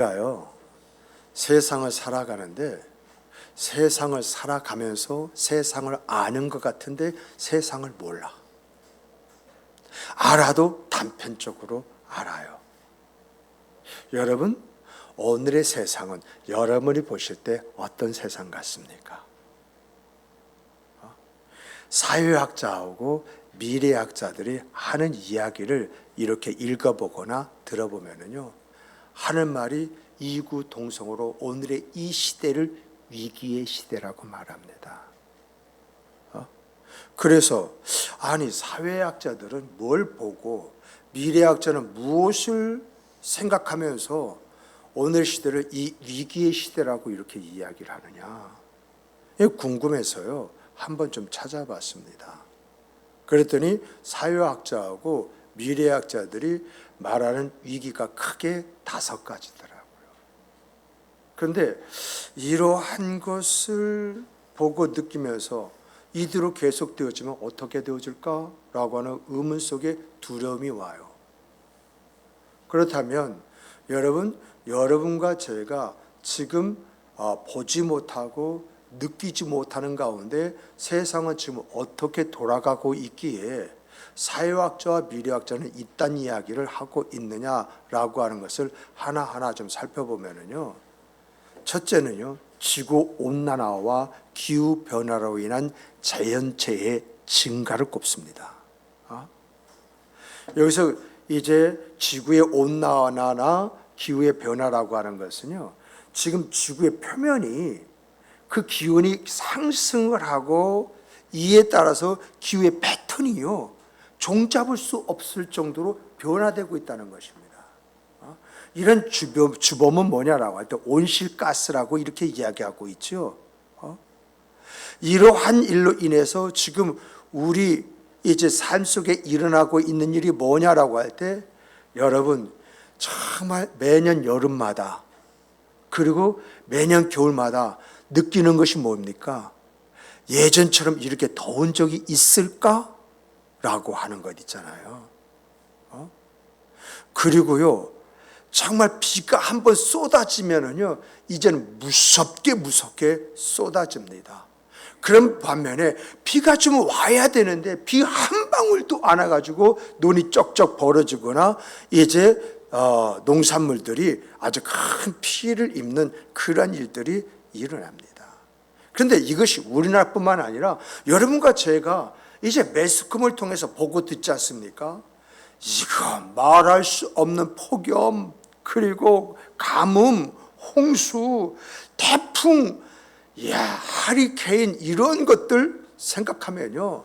우리가요, 세상을 살아가는데 세상을 살아가면서 세상을 아는 것 같은데 세상을 몰라. 알아도 단편적으로 알아요. 여러분, 오늘의 세상은 여러분이 보실 때 어떤 세상 같습니까? 사회학자하고 미래학자들이 하는 이야기를 이렇게 읽어보거나 들어보면요, 하는 말이 이구동성으로 오늘의 이 시대를 위기의 시대라고 말합니다. 그래서 아니, 사회학자들은 뭘 보고 미래학자는 무엇을 생각하면서 오늘 시대를 이 위기의 시대라고 이렇게 이야기를 하느냐, 궁금해서요 한번 좀 찾아봤습니다. 그랬더니 사회학자하고 미래학자들이 말하는 위기가 크게 5가지더라고요. 그런데 이러한 것을 보고 느끼면서 이대로 계속되어지면 어떻게 되어질까라고 하는 의문 속에 두려움이 와요. 그렇다면 여러분과 제가 지금 보지 못하고 느끼지 못하는 가운데 세상은 지금 어떻게 돌아가고 있기에 사회학자와 미래학자는 이딴 이야기를 하고 있느냐라고 하는 것을 하나하나 좀 살펴보면요, 첫째는요, 지구온난화와 기후변화로 인한 자연재해의 증가를 꼽습니다. 여기서 이제 지구의 온난화나 기후의 변화라고 하는 것은요, 지금 지구의 표면이 그 기온이 상승을 하고 이에 따라서 기후의 패턴이요, 종잡을 수 없을 정도로 변화되고 있다는 것입니다. 이런 주범은 뭐냐라고 할 때 온실가스라고 이렇게 이야기하고 있죠. 이러한 일로 인해서 지금 우리 이제 삶 속에 일어나고 있는 일이 뭐냐라고 할 때, 여러분 정말 매년 여름마다 그리고 매년 겨울마다 느끼는 것이 뭡니까? 예전처럼 이렇게 더운 적이 있을까라고 하는 것 있잖아요. 그리고요, 정말 비가 한번 쏟아지면은요, 이제는 무섭게 쏟아집니다. 그런 반면에 비가 좀 와야 되는데 비 한 방울도 안 와가지고 논이 쩍쩍 벌어지거나 이제 농산물들이 아주 큰 피해를 입는 그런 일들이 일어납니다. 그런데 이것이 우리나라뿐만 아니라 여러분과 제가 이제 매스컴을 통해서 보고 듣지 않습니까? 이거 말할 수 없는 폭염, 그리고 가뭄, 홍수, 태풍, 하리케인, 이런 것들 생각하면요,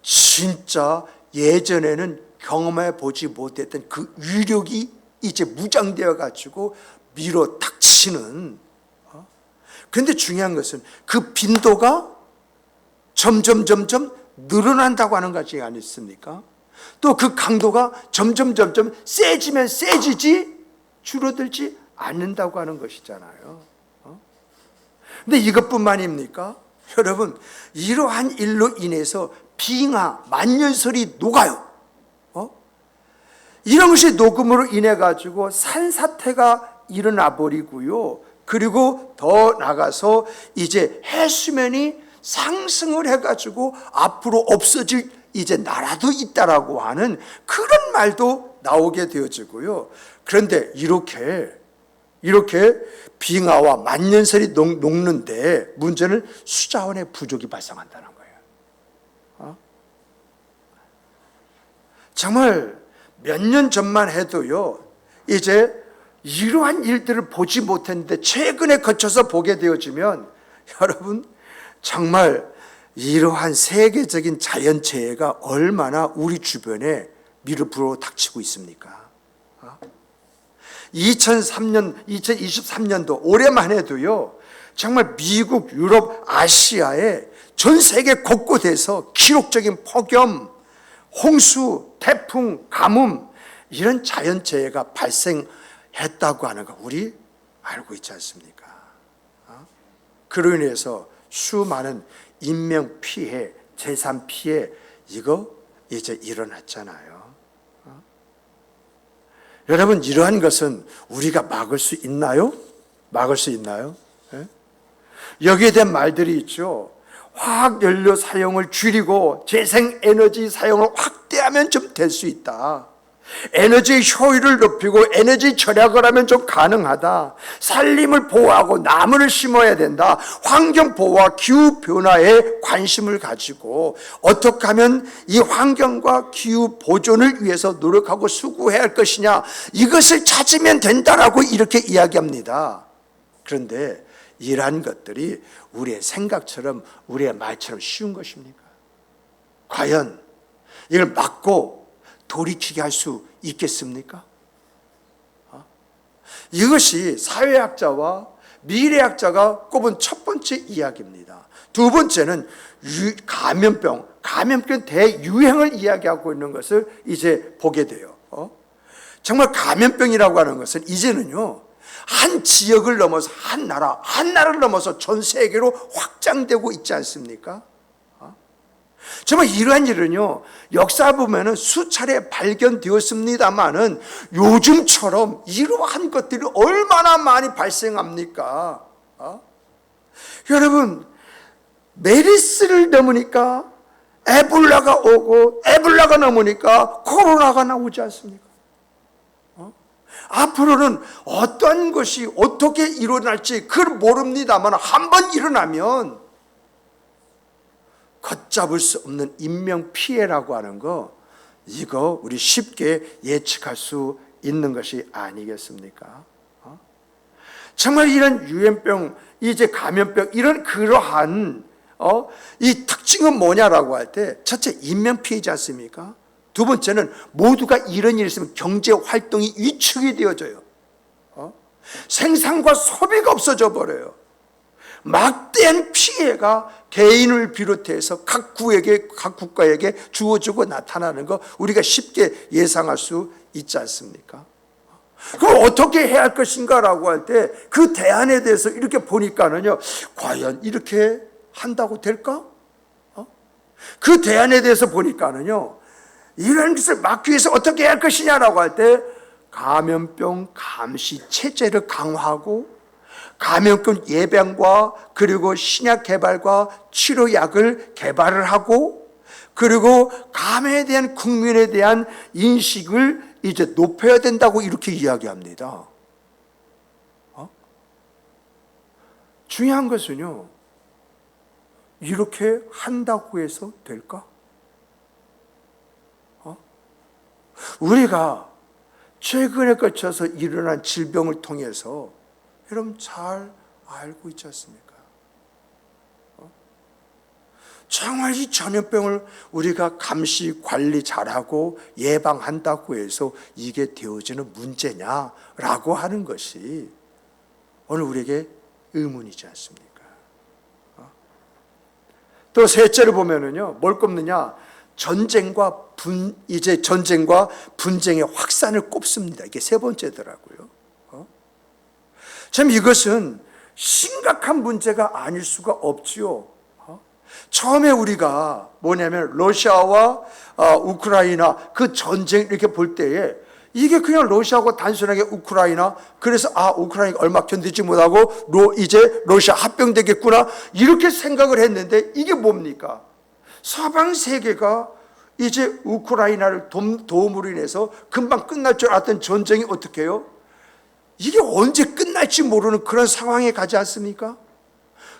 진짜 예전에는 경험해 보지 못했던 그 위력이 이제 무장되어 가지고 밀어 닥치는. 그런데 중요한 것은 그 빈도가 점점 늘어난다고 하는 것이 아니습니까? 또 그 강도가 점점 세지면 세지지 줄어들지 않는다고 하는 것이잖아요. 근데 이것뿐만입니까? 여러분, 이러한 일로 인해서 빙하, 만년설이 녹아요. 이런 것이 녹음으로 인해 가지고 산사태가 일어나 버리고요. 그리고 더 나가서 이제 해수면이 상승을 해 가지고 앞으로 없어질 이제 나라도 있다라고 하는 그런 말도 나오게 되어지고요. 그런데 이렇게 빙하와 만년설이 녹는데 문제는 수자원의 부족이 발생한다는 거예요. 정말 몇 년 전만 해도요, 이제 이러한 일들을 보지 못했는데 최근에 거쳐서 보게 되어지면, 여러분 정말 이러한 세계적인 자연재해가 얼마나 우리 주변에 밀어불어 닥치고 있습니까? 2023년도 올해만 해도요, 정말 미국, 유럽, 아시아의 전 세계 곳곳에서 기록적인 폭염, 홍수, 태풍, 가뭄, 이런 자연재해가 발생했다고 하는 거 우리 알고 있지 않습니까? 그로 인해서 수많은 인명 피해, 재산 피해, 이거 이제 일어났잖아요. 여러분, 이러한 것은 우리가 막을 수 있나요? 막을 수 있나요? 예? 여기에 대한 말들이 있죠. 화학연료 사용을 줄이고 재생에너지 사용을 확대하면 좀 될 수 있다. 에너지 효율을 높이고 에너지 절약을 하면 좀 가능하다. 산림을 보호하고 나무를 심어야 된다. 환경 보호와 기후 변화에 관심을 가지고 어떻게 하면 이 환경과 기후 보존을 위해서 노력하고 수고해야 할 것이냐, 이것을 찾으면 된다라고 이렇게 이야기합니다. 그런데 이러한 것들이 우리의 생각처럼 우리의 말처럼 쉬운 것입니까? 과연 이걸 막고 돌이키게 할 수 있겠습니까? 이것이 사회학자와 미래학자가 꼽은 첫 번째 이야기입니다. 두 번째는 감염병 대유행을 이야기하고 있는 것을 이제 보게 돼요. 정말 감염병이라고 하는 것은 이제는요, 한 지역을 넘어서 한 나라를 넘어서 전 세계로 확장되고 있지 않습니까? 정말 이러한 일은요, 역사 보면은 수차례 발견되었습니다만은 요즘처럼 이러한 것들이 얼마나 많이 발생합니까? 여러분, 메르스를 넘으니까 에볼라가 오고, 에볼라가 넘으니까 코로나가 나오지 않습니까? 앞으로는 어떤 것이 어떻게 일어날지 그걸 모릅니다만 한번 일어나면 걷잡을 수 없는 인명피해라고 하는 거, 이거 우리 쉽게 예측할 수 있는 것이 아니겠습니까? 정말 이런 유행병, 이제 감염병, 이런 그러한 이 특징은 뭐냐라고 할 때, 첫째 인명피해지 않습니까? 두 번째는 모두가 이런 일이 있으면 경제활동이 위축이 되어져요. 생산과 소비가 없어져 버려요. 막대한 피해가 개인을 비롯해서 각 국가에게 주어지고 나타나는 거 우리가 쉽게 예상할 수 있지 않습니까? 그럼 어떻게 해야 할 것인가라고 할 때 그 대안에 대해서 이렇게 보니까는요, 과연 이렇게 한다고 될까? 그 대안에 대해서 보니까는요, 이런 것을 막기 위해서 어떻게 해야 할 것이냐라고 할 때 감염병 감시 체제를 강화하고 감염병 예방과 그리고 신약 개발과 치료약을 개발을 하고, 그리고 감염에 대한 국민에 대한 인식을 이제 높여야 된다고 이렇게 이야기합니다. 중요한 것은요, 이렇게 한다고 해서 될까? 우리가 최근에 거쳐서 일어난 질병을 통해서 여러분 잘 알고 있지 않습니까? 정말 이 전염병을 우리가 감시 관리 잘하고 예방한다고 해서 이게 되어지는 문제냐라고 하는 것이 오늘 우리에게 의문이지 않습니까? 또 셋째를 보면은요, 뭘 꼽느냐? 전쟁과 분쟁의 확산을 꼽습니다. 이게 세 번째더라고요. 참 이것은 심각한 문제가 아닐 수가 없지요. 처음에 우리가 뭐냐면 러시아와 우크라이나 그 전쟁 이렇게 볼 때에 이게 그냥 러시아하고 단순하게 우크라이나, 그래서 우크라이나가 얼마 견디지 못하고 이제 러시아 합병되겠구나 이렇게 생각을 했는데, 이게 뭡니까? 서방 세계가 이제 우크라이나를 도움으로 인해서 금방 끝날 줄 알았던 전쟁이 어떻게 해요? 이게 언제 끝날지 모르는 그런 상황에 가지 않습니까?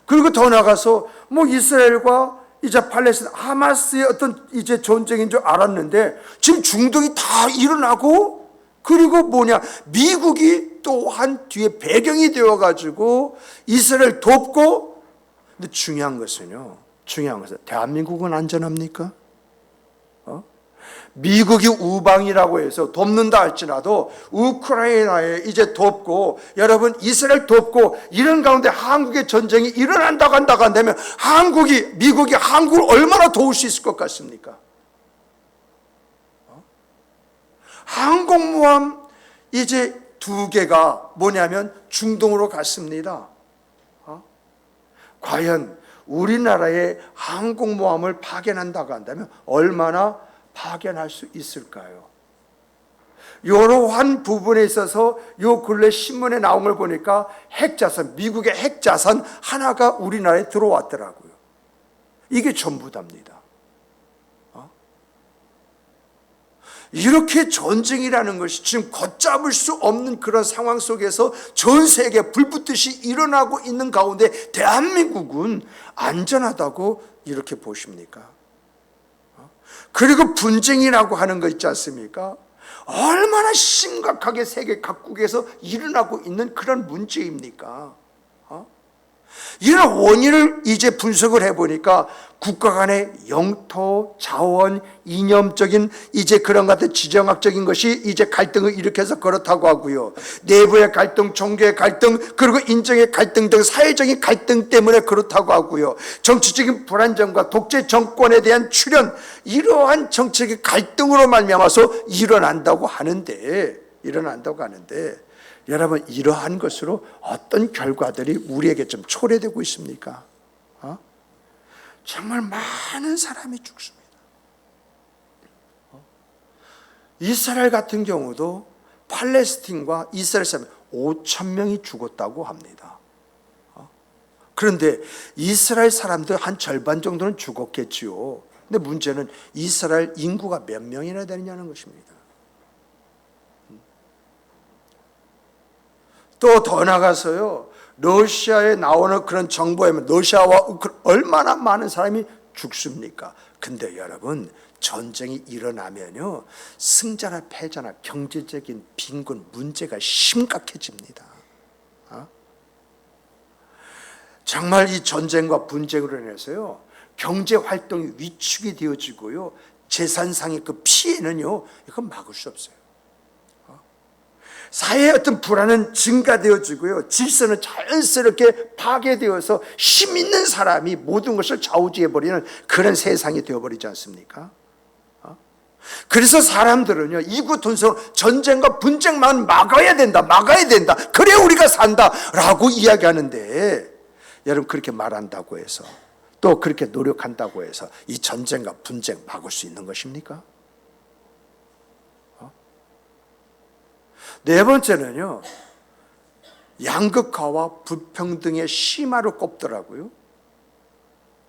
그리고 더 나가서 뭐 이스라엘과 이제 팔레스타인 하마스의 어떤 이제 전쟁인 줄 알았는데 지금 중동이 다 일어나고, 그리고 미국이 또한 뒤에 배경이 되어가지고 이스라엘 돕고. 근데 중요한 것은 대한민국은 안전합니까? 미국이 우방이라고 해서 돕는다 할지라도 우크라이나에 이제 돕고, 여러분 이스라엘 돕고, 이런 가운데 한국의 전쟁이 일어난다고 한다면 미국이 한국을 얼마나 도울 수 있을 것 같습니까? 항공모함 이제 2개가 중동으로 갔습니다. 과연 우리나라의 항공모함을 파견한다고 한다면 얼마나 파견할 수 있을까요? 이러한 부분에 있어서 요 근래 신문에 나온 걸 보니까 핵자산, 미국의 핵자산 하나가 우리나라에 들어왔더라고요. 이게 전부답니다. 이렇게 전쟁이라는 것이 지금 걷잡을 수 없는 그런 상황 속에서 전 세계 불붙듯이 일어나고 있는 가운데 대한민국은 안전하다고 이렇게 보십니까? 그리고 분쟁이라고 하는 거 있지 않습니까? 얼마나 심각하게 세계 각국에서 일어나고 있는 그런 문제입니까? 이런 원인을 이제 분석을 해보니까 국가 간의 영토, 자원, 이념적인 이제 그런 같은 지정학적인 것이 이제 갈등을 일으켜서 그렇다고 하고요. 내부의 갈등, 종교의 갈등, 그리고 인정의 갈등 등 사회적인 갈등 때문에 그렇다고 하고요. 정치적인 불안정과 독재 정권에 대한 출현, 이러한 정치적인 갈등으로 말미암아서 일어난다고 하는데 여러분, 이러한 것으로 어떤 결과들이 우리에게 좀 초래되고 있습니까? 정말 많은 사람이 죽습니다. 이스라엘 같은 경우도 팔레스틴과 이스라엘 사람 5천 명이 죽었다고 합니다. 그런데 이스라엘 사람들 한 절반 정도는 죽었겠지요. 근데 문제는 이스라엘 인구가 몇 명이나 되느냐는 것입니다. 또 더 나가서요, 러시아에 나오는 그런 정보에 러시아와 우크라이나 얼마나 많은 사람이 죽습니까? 근데 여러분, 전쟁이 일어나면요, 승자나 패자나 경제적인 빈곤 문제가 심각해집니다. 정말 이 전쟁과 분쟁으로 인해서요, 경제 활동이 위축이 되어지고요, 재산상의 그 피해는요, 이건 막을 수 없어요. 사회의 어떤 불안은 증가되어지고요, 질서는 자연스럽게 파괴되어서 힘 있는 사람이 모든 것을 좌우지해버리는 그런 세상이 되어버리지 않습니까? 그래서 사람들은요, 이구동성 전쟁과 분쟁만 막아야 된다, 그래 우리가 산다 라고 이야기하는데, 여러분, 그렇게 말한다고 해서 또 그렇게 노력한다고 해서 이 전쟁과 분쟁 막을 수 있는 것입니까? 네 번째는요, 양극화와 불평등의 심화로 꼽더라고요.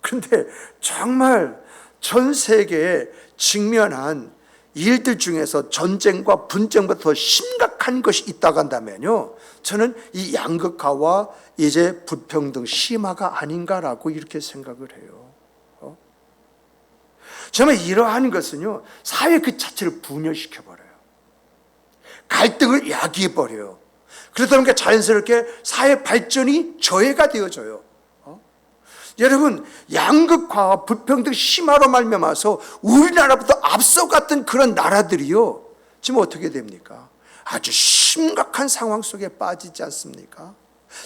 그런데 정말 전 세계에 직면한 일들 중에서 전쟁과 분쟁보다 더 심각한 것이 있다고 한다면요, 저는 이 양극화와 이제 불평등 심화가 아닌가라고 이렇게 생각을 해요. 정말 이러한 것은요, 사회 그 자체를 분열시켜버려요. 갈등을 야기해버려요. 그러다 보니까 자연스럽게 사회 발전이 저해가 되어져요. 여러분, 양극화와 불평등 심화로 말미암아서 우리나라보다 앞서갔던 그런 나라들이요, 지금 어떻게 됩니까? 아주 심각한 상황 속에 빠지지 않습니까?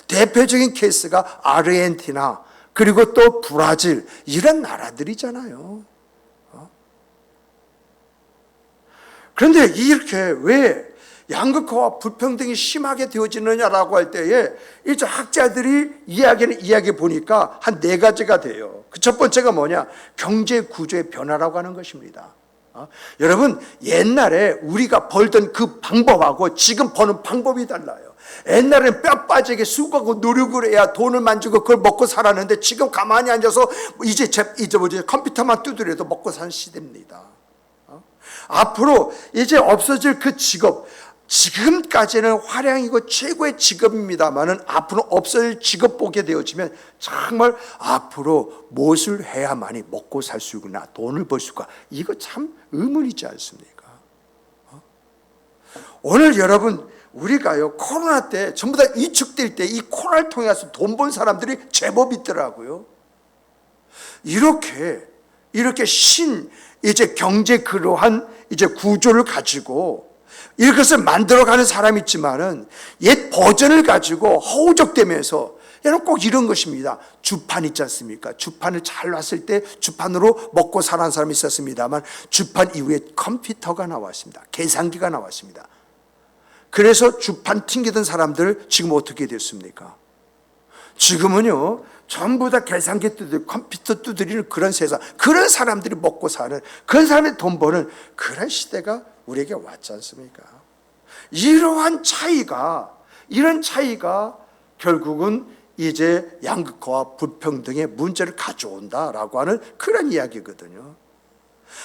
대표적인 케이스가 아르헨티나, 그리고 또 브라질, 이런 나라들이잖아요. 그런데 이렇게 왜 양극화와 불평등이 심하게 되어지느냐라고 할 때에 이제 학자들이 이야기 보니까 한 네 가지가 돼요. 그 첫 번째가 뭐냐? 경제 구조의 변화라고 하는 것입니다. 여러분, 옛날에 우리가 벌던 그 방법하고 지금 버는 방법이 달라요. 옛날에는 뼈 빠지게 수고하고 노력을 해야 돈을 만지고 그걸 먹고 살았는데, 지금 가만히 앉아서 이제 컴퓨터만 두드려도 먹고 사는 시대입니다. 앞으로 이제 없어질 그 직업, 지금까지는 화려이고 최고의 직업입니다만은 앞으로 없어질 직업 보게 되어지면 정말 앞으로 무엇을 해야만이 먹고 살 수 있구나, 돈을 벌 수 있구나, 이거 참 의문이지 않습니까? 오늘 여러분, 우리가요, 코로나 때 전부 다 위축될 때 이 코로나를 통해서 돈 번 사람들이 제법 있더라고요. 이렇게 이제 경제 그러한 이제 구조를 가지고 이것을 만들어가는 사람이 있지만은 옛 버전을 가지고 허우적대면서, 여러분, 꼭 이런 것입니다. 주판 있지 않습니까? 주판을 잘 놨을 때 주판으로 먹고 살아는 사람이 있었습니다만, 주판 이후에 컴퓨터가 나왔습니다. 계산기가 나왔습니다. 그래서 주판 튕기던 사람들 지금 어떻게 됐습니까? 지금은요, 전부 다 계산기 두드리고 컴퓨터 두드리는 그런 세상, 그런 사람들이 먹고 사는, 그런 사람이 돈 버는 그런 시대가 우리에게 왔지 않습니까? 이런 차이가 결국은 이제 양극화와 불평등의 문제를 가져온다라고 하는 그런 이야기거든요.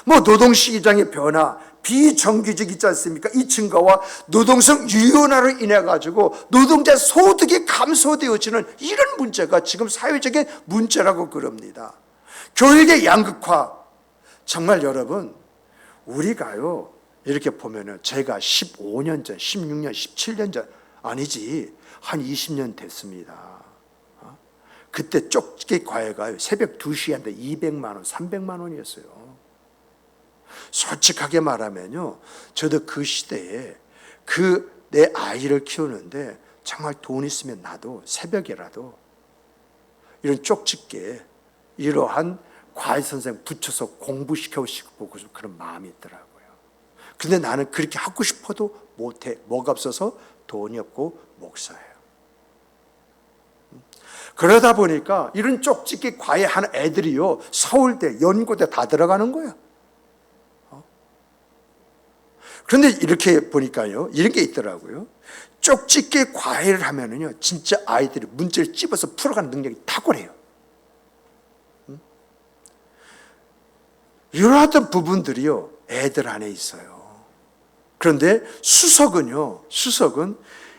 뭐 노동시장의 변화, 비정규직 있지 않습니까? 이 증가와 노동성 유연화로 인해 가지고 노동자 소득이 감소되어지는 이런 문제가 지금 사회적인 문제라고 그럽니다. 교육의 양극화, 정말 여러분 우리가요 이렇게 보면은 제가 15년 전, 16년, 17년 전 아니지 한 20년 됐습니다. 그때 쪽집게 과외가 새벽 2시에 한데 200만 원, 300만 원이었어요. 솔직하게 말하면요, 저도 그 시대에 내 아이를 키우는데 정말 돈 있으면 나도 새벽에라도 이런 쪽집게 이러한 과외 선생님 붙여서 공부시켜보고 싶고 그런 마음이 있더라고요. 근데 나는 그렇게 하고 싶어도 못해. 뭐가 없어서 돈이 없고 목사예요. 그러다 보니까 이런 쪽집게 과외하는 애들이요 서울대, 연고대 다 들어가는 거예요. 그런데 이렇게 보니까요 이런 게 있더라고요. 쪽집게 과외를 하면은요 진짜 아이들이 문제를 찝어서 풀어가는 능력이 탁월해요. 이러한 부분들이요 애들 안에 있어요. 그런데 수석은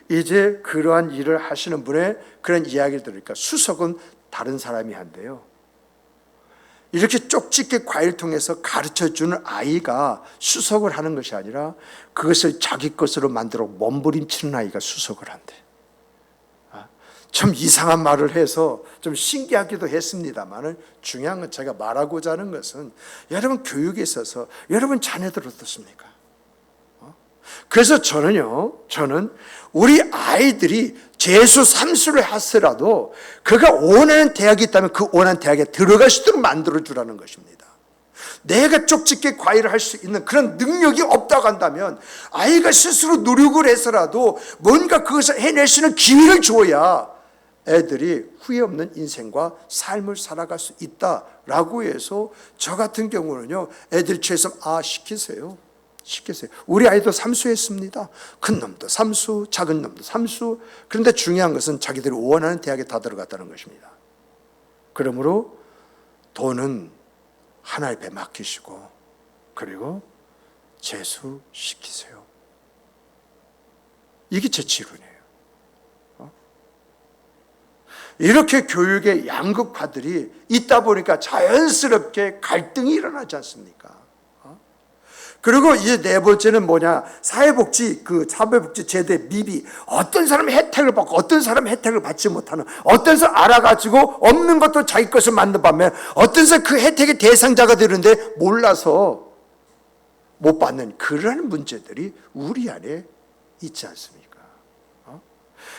이제 그러한 일을 하시는 분의 그런 이야기를 들으니까 수석은 다른 사람이 한대요. 이렇게 쪽집게 과외를 통해서 가르쳐주는 아이가 수석을 하는 것이 아니라 그것을 자기 것으로 만들어 몸부림치는 아이가 수석을 한대. 참 이상한 말을 해서 좀 신기하기도 했습니다만 중요한 건 제가 말하고자 하는 것은 여러분 교육에 있어서 여러분 자녀들 어떻습니까? 그래서 저는 우리 아이들이 재수, 삼수를 하더라도 그가 원하는 대학이 있다면 그 원하는 대학에 들어갈 수 있도록 만들어주라는 것입니다. 내가 쪽집게 과외를 할 수 있는 그런 능력이 없다고 한다면 아이가 스스로 노력을 해서라도 뭔가 그것을 해낼 수 있는 기회를 줘야 애들이 후회 없는 인생과 삶을 살아갈 수 있다라고 해서 저 같은 경우는요 애들 최소 시키세요. 우리 아이도 삼수했습니다. 큰 놈도 삼수, 작은 놈도 삼수. 그런데 중요한 것은 자기들이 원하는 대학에 다 들어갔다는 것입니다. 그러므로 돈은 하나님께 맡기시고 그리고 재수시키세요. 이게 제 지론이에요. 이렇게 교육의 양극화들이 있다 보니까 자연스럽게 갈등이 일어나지 않습니까? 그리고 이제 네 번째는 뭐냐? 사회복지 제도의 미비. 어떤 사람은 혜택을 받고 어떤 사람은 혜택을 받지 못하는, 어떤 사람 알아가지고 없는 것도 자기 것을 만든 반면 어떤 사람 그 혜택의 대상자가 되는데 몰라서 못 받는 그러한 문제들이 우리 안에 있지 않습니까?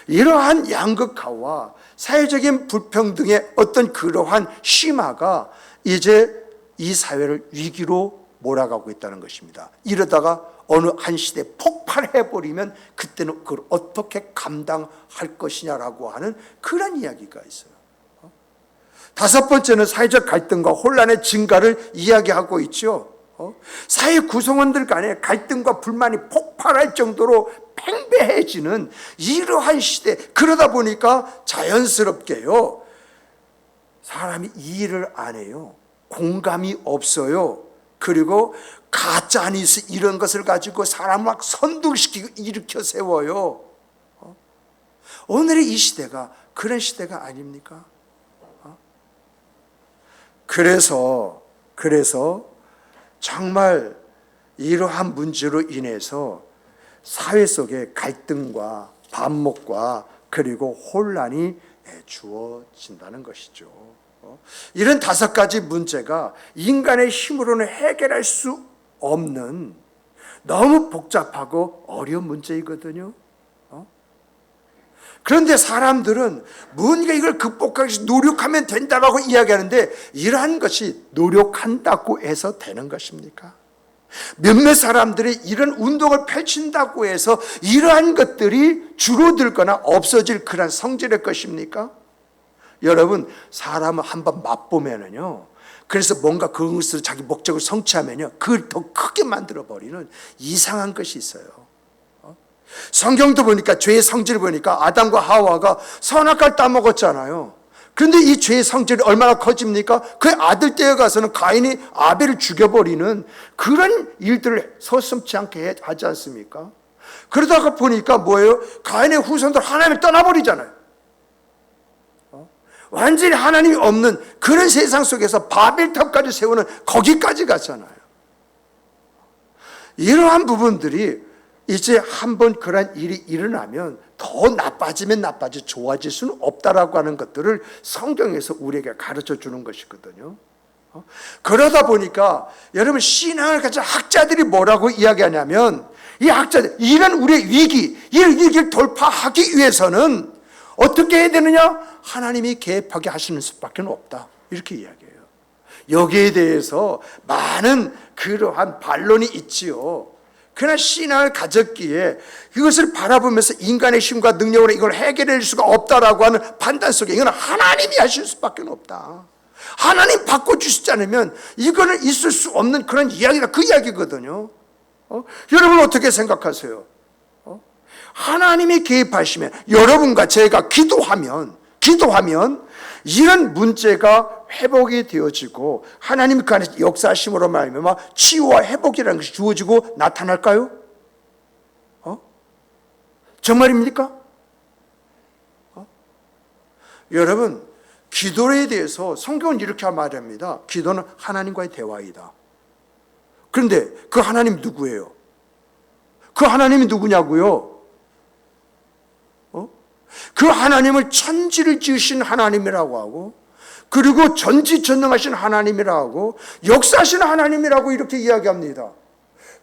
이러한 양극화와 사회적인 불평등의 어떤 그러한 심화가 이제 이 사회를 위기로 몰아가고 있다는 것입니다. 이러다가 어느 한 시대에 폭발해버리면 그때는 그걸 어떻게 감당할 것이냐라고 하는 그런 이야기가 있어요. 다섯 번째는 사회적 갈등과 혼란의 증가를 이야기하고 있죠. 사회 구성원들 간에 갈등과 불만이 폭발할 정도로 팽배해지는 이러한 시대. 그러다 보니까 자연스럽게요 사람이 이해를 안 해요. 공감이 없어요. 그리고 가짜 뉴스 이런 것을 가지고 사람을 막 선동시키고 일으켜 세워요. 오늘의 이 시대가 그런 시대가 아닙니까? 그래서 정말 이러한 문제로 인해서 사회 속에 갈등과 반목과 그리고 혼란이 주어진다는 것이죠. 이런 다섯 가지 문제가 인간의 힘으로는 해결할 수 없는 너무 복잡하고 어려운 문제이거든요. 그런데 사람들은 뭔가 이걸 극복하기 위해서 노력하면 된다고 이야기하는데 이러한 것이 노력한다고 해서 되는 것입니까? 몇몇 사람들이 이런 운동을 펼친다고 해서 이러한 것들이 줄어들거나 없어질 그런 성질의 것입니까? 여러분, 사람은 한번 맛보면은요, 그래서 뭔가 그것으로 자기 목적을 성취하면요, 그걸 더 크게 만들어버리는 이상한 것이 있어요. 성경도 보니까 죄의 성질을 보니까 아담과 하와가 선악과를 따먹었잖아요. 그런데 이 죄의 성질이 얼마나 커집니까? 그 아들 때에 가서는 가인이 아벨을 죽여버리는 그런 일들을 서슴지 않게 하지 않습니까? 그러다가 보니까 뭐예요? 가인의 후손들 하나님을 떠나버리잖아요. 완전히 하나님이 없는 그런 세상 속에서 바벨탑까지 세우는 거기까지 갔잖아요. 이러한 부분들이 이제 한번 그런 일이 일어나면 더 나빠지면 나빠지 좋아질 수는 없다라고 하는 것들을 성경에서 우리에게 가르쳐 주는 것이거든요. 그러다 보니까 여러분 신앙을 가진 학자들이 뭐라고 이야기하냐면 이 학자들 이런 우리의 위기, 이런 위기를 돌파하기 위해서는 어떻게 해야 되느냐? 하나님이 개입하게 하시는 수밖에 없다. 이렇게 이야기해요. 여기에 대해서 많은 그러한 반론이 있지요. 그러나 신앙을 가졌기에 이것을 바라보면서 인간의 힘과 능력으로 이걸 해결할 수가 없다라고 하는 판단 속에 이건 하나님이 하실 수밖에 없다. 하나님 바꿔주시지 않으면 이거는 있을 수 없는 그런 이야기다. 그 이야기거든요. 여러분 어떻게 생각하세요? 하나님이 개입하시면 여러분과 제가 기도하면 이런 문제가 회복이 되어지고 하나님의 그 안에서 역사하심으로 말미암아 치유와 회복이라는 것이 주어지고 나타날까요? 정말입니까? 여러분 기도에 대해서 성경은 이렇게 말합니다. 기도는 하나님과의 대화이다. 그런데 그 하나님 누구예요? 그 하나님이 누구냐고요? 그 하나님을 천지를 지으신 하나님이라고 하고 그리고 전지전능하신 하나님이라고 하고 역사하신 하나님이라고 이렇게 이야기합니다.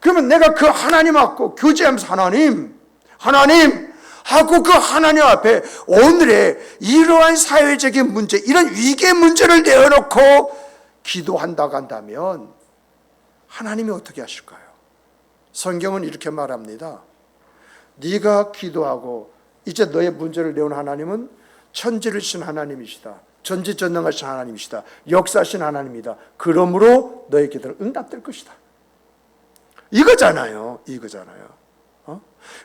그러면 내가 그 하나님하고 교제하면서 하나님 하고 그 하나님 앞에 오늘의 이러한 사회적인 문제, 이런 위기의 문제를 내어놓고 기도한다고 한다면 하나님이 어떻게 하실까요? 성경은 이렇게 말합니다. 네가 기도하고 이제 너의 문제를 내온 하나님은 천지를 신 하나님이시다. 전지전능하신 하나님이시다. 역사하신 하나님이다. 그러므로 너의 기도를 응답될 것이다. 이거잖아요.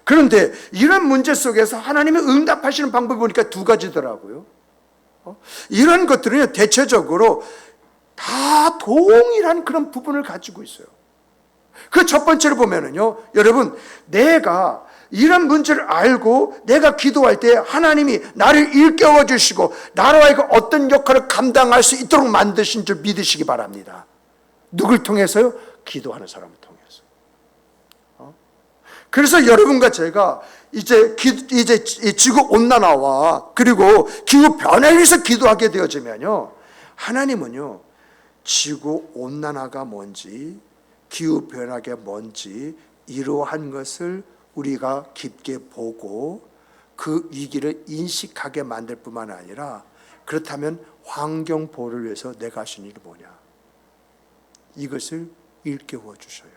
그런데 이런 문제 속에서 하나님이 응답하시는 방법을 보니까 두 가지더라고요. 이런 것들은 대체적으로 다 동일한 그런 부분을 가지고 있어요. 그 첫 번째로 보면은요, 여러분, 내가 이런 문제를 알고 내가 기도할 때 하나님이 나를 일깨워 주시고 나로 하여금 어떤 역할을 감당할 수 있도록 만드신 줄 믿으시기 바랍니다. 누굴 통해서요? 기도하는 사람을 통해서. 그래서 여러분과 제가 이제 지구 온난화와 그리고 기후 변화에 위해서 기도하게 되어지면요, 하나님은요 지구 온난화가 뭔지 기후 변화가 뭔지 이러한 것을 우리가 깊게 보고 그 위기를 인식하게 만들 뿐만 아니라 그렇다면 환경 보호를 위해서 내가 하신 일이 뭐냐, 이것을 일깨워 주셔요.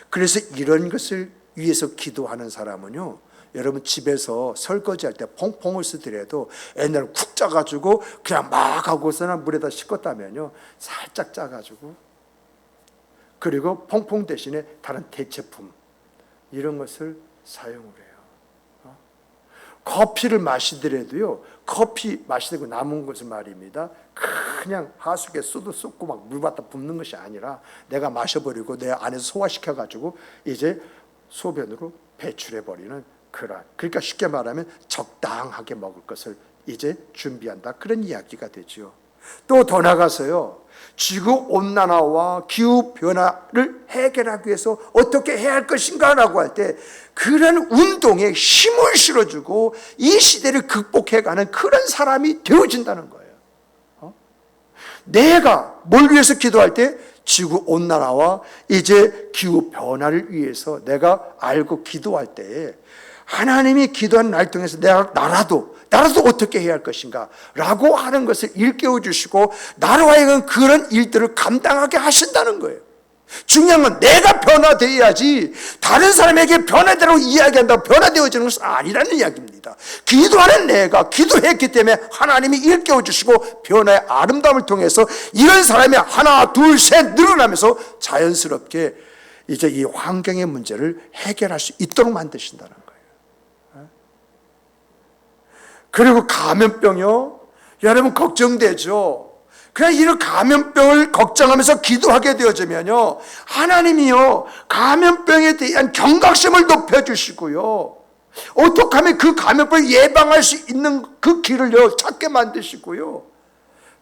그래서 이런 것을 위해서 기도하는 사람은요, 여러분 집에서 설거지할 때 퐁퐁을 쓰더라도 옛날에 쿡 짜가지고 그냥 막 하고서는 물에다 씻었다면요 살짝 짜가지고 그리고 퐁퐁 대신에 다른 대체품 이런 것을 사용을 해요. 커피를 마시더라도요, 커피 마시고 남은 것을 말입니다, 그냥 하수구에 쏟아 쏟고 막 물 갖다 붓는 것이 아니라 내가 마셔버리고 내 안에서 소화시켜가지고 이제 소변으로 배출해버리는 그러니까 쉽게 말하면 적당하게 먹을 것을 이제 준비한다, 그런 이야기가 되죠. 또 더 나가서요, 지구 온난화와 기후 변화를 해결하기 위해서 어떻게 해야 할 것인가 라고 할 때 그런 운동에 힘을 실어주고 이 시대를 극복해가는 그런 사람이 되어진다는 거예요. 내가 뭘 위해서 기도할 때 지구 온난화와 이제 기후 변화를 위해서 내가 알고 기도할 때에 하나님이 기도하는 날 통해서 나라도 어떻게 해야 할 것인가 라고 하는 것을 일깨워 주시고 나로 하여금 그런 일들을 감당하게 하신다는 거예요. 중요한 건 내가 변화되어야지 다른 사람에게 변화되라고 이야기한다고 변화되어지는 것은 아니라는 이야기입니다. 기도하는 내가 기도했기 때문에 하나님이 일깨워 주시고 변화의 아름다움을 통해서 이런 사람이 하나 둘 셋 늘어나면서 자연스럽게 이제 이 환경의 문제를 해결할 수 있도록 만드신다는 거예요. 그리고 감염병이요. 여러분 걱정되죠. 그냥 이런 감염병을 걱정하면서 기도하게 되어지면요, 하나님이요 감염병에 대한 경각심을 높여주시고요, 어떻게 하면 그 감염병을 예방할 수 있는 그 길을요 찾게 만드시고요,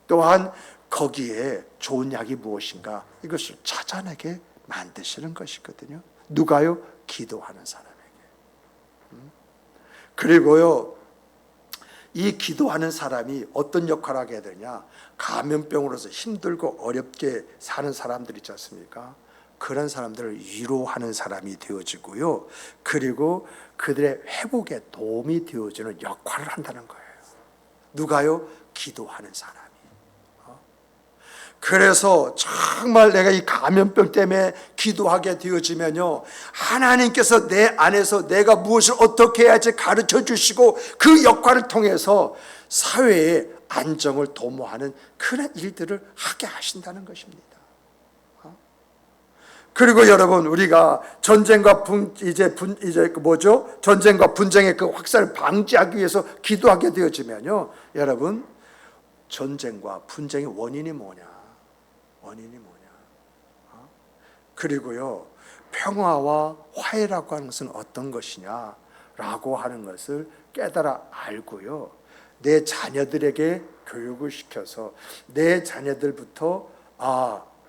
또한 거기에 좋은 약이 무엇인가 이것을 찾아내게 만드시는 것이거든요. 누가요? 기도하는 사람에게. 그리고요, 이 기도하는 사람이 어떤 역할을 하게 되냐, 감염병으로서 힘들고 어렵게 사는 사람들 있지 않습니까? 그런 사람들을 위로하는 사람이 되어지고요, 그리고 그들의 회복에 도움이 되어주는 역할을 한다는 거예요. 누가요? 기도하는 사람이. 그래서 정말 내가 이 감염병 때문에 기도하게 되어지면요, 하나님께서 내 안에서 내가 무엇을 어떻게 해야지 가르쳐 주시고 그 역할을 통해서 사회의 안정을 도모하는 그런 일들을 하게 하신다는 것입니다. 그리고 여러분, 우리가 전쟁과 전쟁과 분쟁의 그 확산을 방지하기 위해서 기도하게 되어지면요, 여러분, 전쟁과 분쟁의 원인이 뭐냐? 그리고요, 평화와 화해라고 하는 것은 어떤 것이냐라고 하는 것을 깨달아 알고요, 내 자녀들에게 교육을 시켜서 내 자녀들부터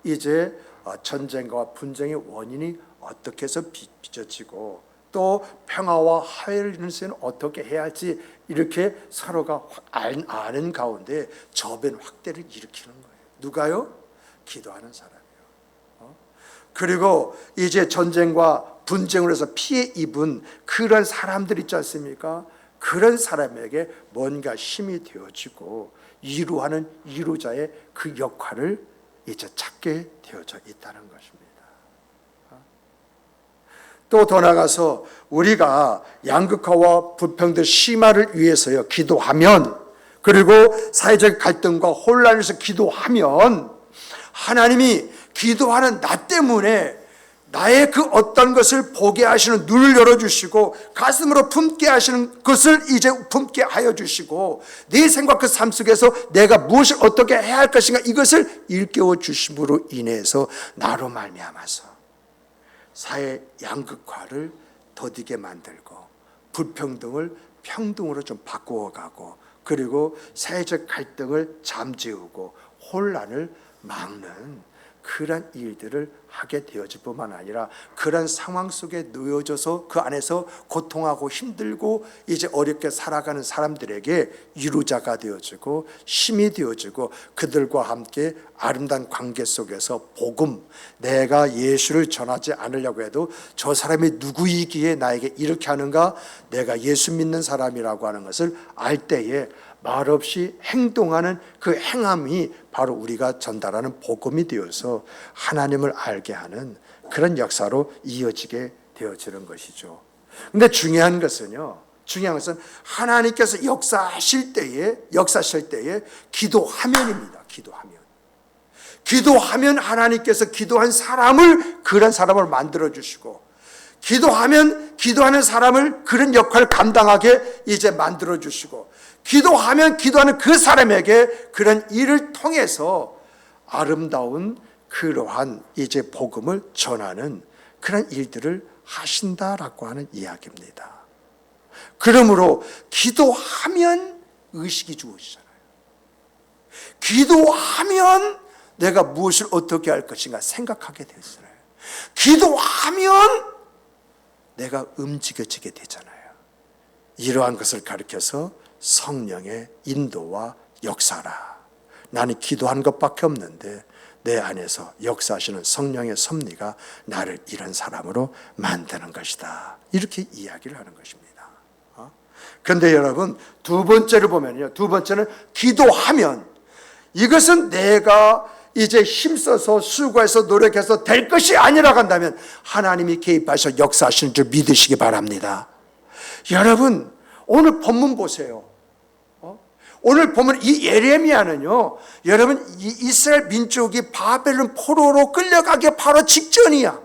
이제 전쟁과 분쟁의 원인이 어떻게 해서 빚어지고 또 평화와 화해를 이루는 데는 어떻게 해야 할지 이렇게 서로가 아는 가운데 저변 확대를 일으키는 거예요. 누가요? 기도하는 사람이에요. 그리고 이제 전쟁과 분쟁으로 해서 피해 입은 그런 사람들 있지 않습니까? 그런 사람에게 뭔가 힘이 되어지고 위로하는 위로자의 그 역할을 이제 찾게 되어져 있다는 것입니다. 또 더 나아가서 우리가 양극화와 불평등 심화를 위해서요 기도하면, 그리고 사회적 갈등과 혼란에서 기도하면 하나님이 기도하는 나 때문에 나의 그 어떤 것을 보게 하시는 눈을 열어주시고 가슴으로 품게 하시는 것을 이제 품게 하여 주시고 내 생각 그 삶 속에서 내가 무엇을 어떻게 해야 할 것인가 이것을 일깨워 주심으로 인해서 나로 말미암아서 사회 양극화를 더디게 만들고 불평등을 평등으로 좀 바꾸어가고, 그리고 사회적 갈등을 잠재우고 혼란을 막는 그런 일들을 하게 되어질 뿐만 아니라 그런 상황 속에 놓여져서 그 안에서 고통하고 힘들고 이제 어렵게 살아가는 사람들에게 위로자가 되어지고 힘이 되어지고 그들과 함께 아름다운 관계 속에서 복음, 내가 예수를 전하지 않으려고 해도 저 사람이 누구이기에 나에게 이렇게 하는가, 내가 예수 믿는 사람이라고 하는 것을 알 때에 말없이 행동하는 그 행함이 바로 우리가 전달하는 복음이 되어서 하나님을 알게 하는 그런 역사로 이어지게 되어지는 것이죠. 근데 중요한 것은 하나님께서 역사하실 때에 기도하면입니다. 기도하면 하나님께서 기도한 사람을, 그런 사람을 만들어 주시고, 기도하면 기도하는 사람을 그런 역할을 감당하게 이제 만들어 주시고, 기도하면 기도하는 그 사람에게 그런 일을 통해서 아름다운 그러한 이제 복음을 전하는 그런 일들을 하신다라고 하는 이야기입니다. 그러므로 기도하면 의식이 주어지잖아요. 기도하면 내가 무엇을 어떻게 할 것인가 생각하게 되잖아요. 기도하면 내가 움직여지게 되잖아요. 이러한 것을 가르쳐서 성령의 인도와 역사라. 나는 기도한 것밖에 없는데 내 안에서 역사하시는 성령의 섭리가 나를 이런 사람으로 만드는 것이다. 이렇게 이야기를 하는 것입니다. 그런데 여러분, 두 번째를 보면요, 두 번째는 기도하면 이것은 내가 이제 힘써서 수고해서 노력해서 될 것이 아니라고 한다면 하나님이 개입하셔 역사하시는 줄 믿으시기 바랍니다. 여러분, 오늘 본문 보세요. 오늘 보면 이 예레미야는요, 여러분, 이 이스라엘 민족이 바벨론 포로로 끌려가기 바로 직전이야.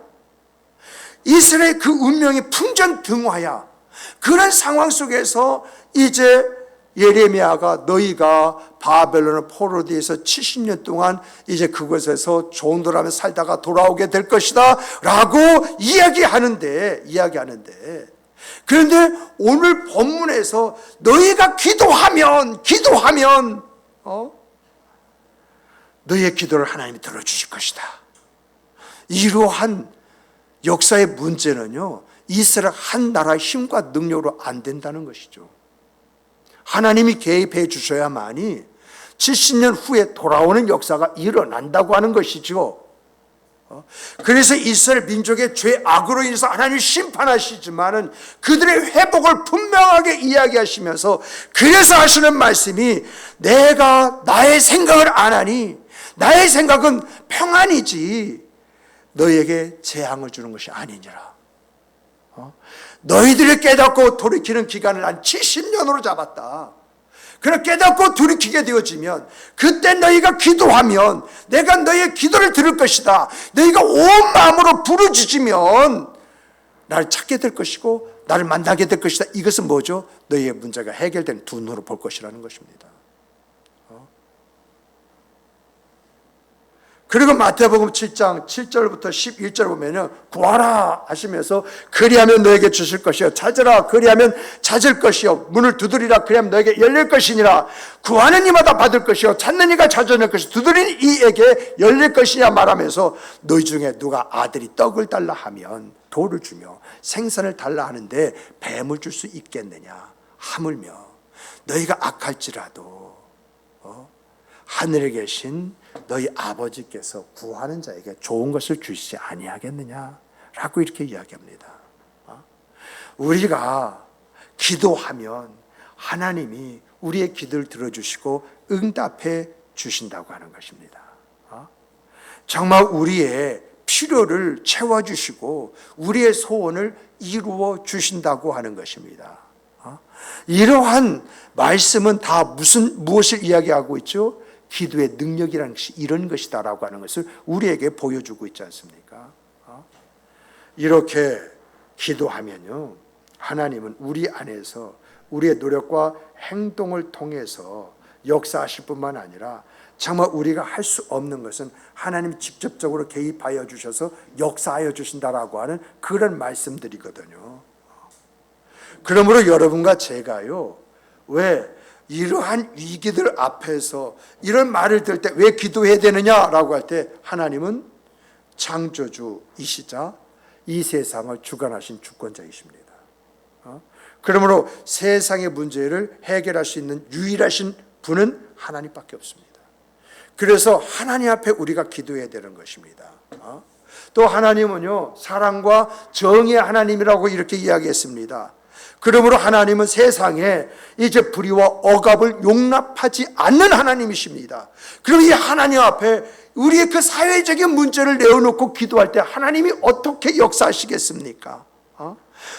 이스라엘 그 운명이 풍전등화야. 그런 상황 속에서 이제 예레미야가 너희가 바벨론 포로되어서 70년 동안 이제 그곳에서 종들하며 살다가 돌아오게 될 것이다 라고 이야기하는데 그런데 오늘 본문에서 너희가 기도하면 너희의 기도를 하나님이 들어주실 것이다. 이러한 역사의 문제는요, 이스라엘 한 나라의 힘과 능력으로 안 된다는 것이죠. 하나님이 개입해 주셔야만이 70년 후에 돌아오는 역사가 일어난다고 하는 것이죠. 그래서 이스라엘 민족의 죄악으로 인해서 하나님이 심판하시지만은 그들의 회복을 분명하게 이야기하시면서 그래서 하시는 말씀이 내가 나의 생각을 안 하니 나의 생각은 평안이지 너희에게 재앙을 주는 것이 아니니라. 너희들이 깨닫고 돌이키는 기간을 난 70년으로 잡았다. 그래 깨닫고 돌이키게 되어지면 그때 너희가 기도하면 내가 너희의 기도를 들을 것이다. 너희가 온 마음으로 부르짖으면 나를 찾게 될 것이고 나를 만나게 될 것이다. 이것은 뭐죠? 너희의 문제가 해결된 두 눈으로 볼 것이라는 것입니다. 그리고 마태복음 7장 7절부터 11절 보면은 구하라 하시면서 그리하면 너에게 주실 것이요 찾으라 그리하면 찾을 것이요 문을 두드리라 그리하면 너에게 열릴 것이니라. 구하는 이마다 받을 것이요 찾는 이가 찾아낼 것이요 두드리는 이에게 열릴 것이냐 말하면서 너희 중에 누가 아들이 떡을 달라 하면 돌을 주며 생선을 달라 하는데 뱀을 줄 수 있겠느냐. 하물며 너희가 악할지라도 하늘에 계신 너희 아버지께서 구하는 자에게 좋은 것을 주시지 아니하겠느냐라고 이렇게 이야기합니다. 우리가 기도하면 하나님이 우리의 기도를 들어주시고 응답해 주신다고 하는 것입니다. 정말 우리의 필요를 채워주시고 우리의 소원을 이루어 주신다고 하는 것입니다. 이러한 말씀은 다 무엇을 이야기하고 있죠? 기도의 능력이라는 것이 이런 것이다라고 하는 것을 우리에게 보여주고 있지 않습니까? 이렇게 기도하면요, 하나님은 우리 안에서 우리의 노력과 행동을 통해서 역사하실 뿐만 아니라 정말 우리가 할 수 없는 것은 하나님이 직접적으로 개입하여 주셔서 역사하여 주신다라고 하는 그런 말씀들이거든요. 그러므로 여러분과 제가요, 왜 이러한 위기들 앞에서 이런 말을 들을 때 왜 기도해야 되느냐라고 할 때 하나님은 창조주이시자 이 세상을 주관하신 주권자이십니다. 그러므로 세상의 문제를 해결할 수 있는 유일하신 분은 하나님밖에 없습니다. 그래서 하나님 앞에 우리가 기도해야 되는 것입니다. 또 하나님은요, 사랑과 정의의 하나님이라고 이렇게 이야기했습니다. 그러므로 하나님은 세상에 이제 불의와 억압을 용납하지 않는 하나님이십니다. 그럼 이 하나님 앞에 우리의 그 사회적인 문제를 내어놓고 기도할 때 하나님이 어떻게 역사하시겠습니까?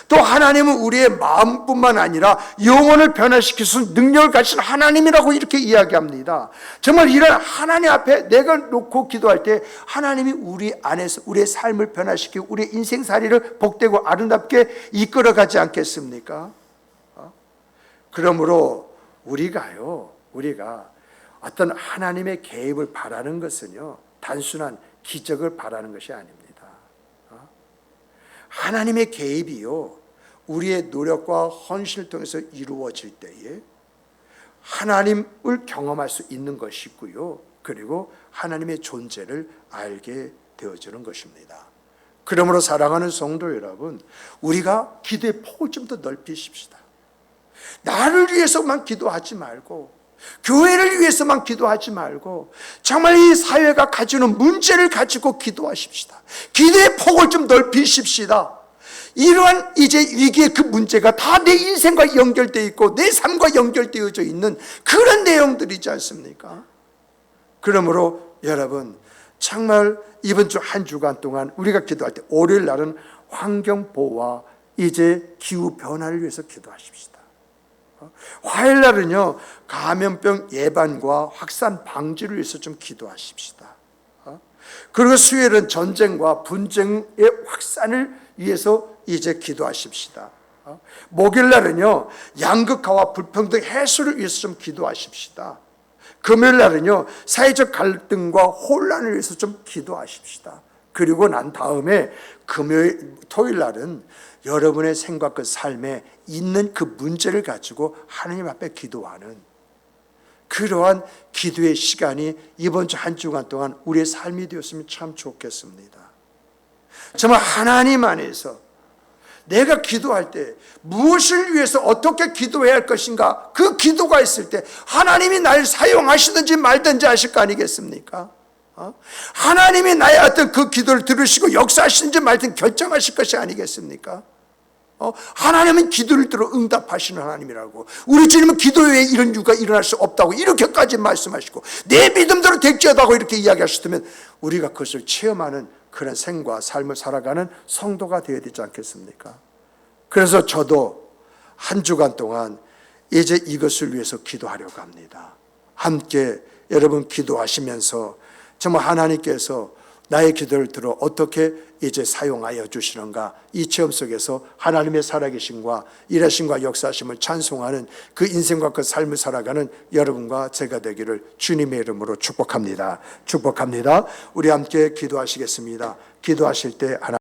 또 하나님은 우리의 마음뿐만 아니라 영혼을 변화시킬 수 있는 능력을 가진 하나님이라고 이렇게 이야기합니다. 정말 이런 하나님 앞에 내가 놓고 기도할 때 하나님이 우리 안에서 우리의 삶을 변화시키고 우리의 인생살이를 복되고 아름답게 이끌어가지 않겠습니까? 그러므로 우리가 어떤 하나님의 개입을 바라는 것은요, 단순한 기적을 바라는 것이 아닙니다. 하나님의 개입이요, 우리의 노력과 헌신을 통해서 이루어질 때에 하나님을 경험할 수 있는 것이고요, 그리고 하나님의 존재를 알게 되어지는 것입니다. 그러므로 사랑하는 성도 여러분, 우리가 기도의 폭을 좀 더 넓히십시다. 나를 위해서만 기도하지 말고, 교회를 위해서만 기도하지 말고 정말 이 사회가 가지는 문제를 가지고 기도하십시다. 기도의 폭을 좀 넓히십시다. 이러한 이제 위기의 그 문제가 다 내 인생과 연결되어 있고 내 삶과 연결되어져 있는 그런 내용들이지 않습니까? 그러므로 여러분, 정말 이번 주 한 주간 동안 우리가 기도할 때 월요일 날은 환경보호와 이제 기후변화를 위해서 기도하십시다. 화요일 날은요, 감염병 예방과 확산 방지를 위해서 좀 기도하십시다. 그리고 수요일은 전쟁과 분쟁의 확산을 위해서 이제 기도하십시다. 목요일 날은요, 양극화와 불평등 해소를 위해서 좀 기도하십시다. 금요일 날은요, 사회적 갈등과 혼란을 위해서 좀 기도하십시다. 그리고 난 다음에 토요일 날은 여러분의 생각과 그 삶에 있는 그 문제를 가지고 하나님 앞에 기도하는 그러한 기도의 시간이 이번 주 한 주간 동안 우리의 삶이 되었으면 참 좋겠습니다. 정말 하나님 안에서 내가 기도할 때 무엇을 위해서 어떻게 기도해야 할 것인가, 그 기도가 있을 때 하나님이 날 사용하시든지 말든지 하실 거 아니겠습니까? 하나님이 나의 어떤 그 기도를 들으시고 역사하시든지 말든지 결정하실 것이 아니겠습니까? 하나님은 기도를 들어 응답하시는 하나님이라고, 우리 주님은 기도 외에 이런 이유가 일어날 수 없다고 이렇게까지 말씀하시고 내 믿음대로 될지어다고 이렇게 이야기하셨다면 우리가 그것을 체험하는 그런 생과 삶을 살아가는 성도가 되어야 되지 않겠습니까? 그래서 저도 한 주간 동안 이제 이것을 위해서 기도하려고 합니다. 함께 여러분 기도하시면서 정말 하나님께서 나의 기도를 들어 어떻게 이제 사용하여 주시는가, 이 체험 속에서 하나님의 살아계심과 일하심과 역사하심을 찬송하는 그 인생과 그 삶을 살아가는 여러분과 제가 되기를 주님의 이름으로 축복합니다. 축복합니다. 우리 함께 기도하시겠습니다. 기도하실 때 하나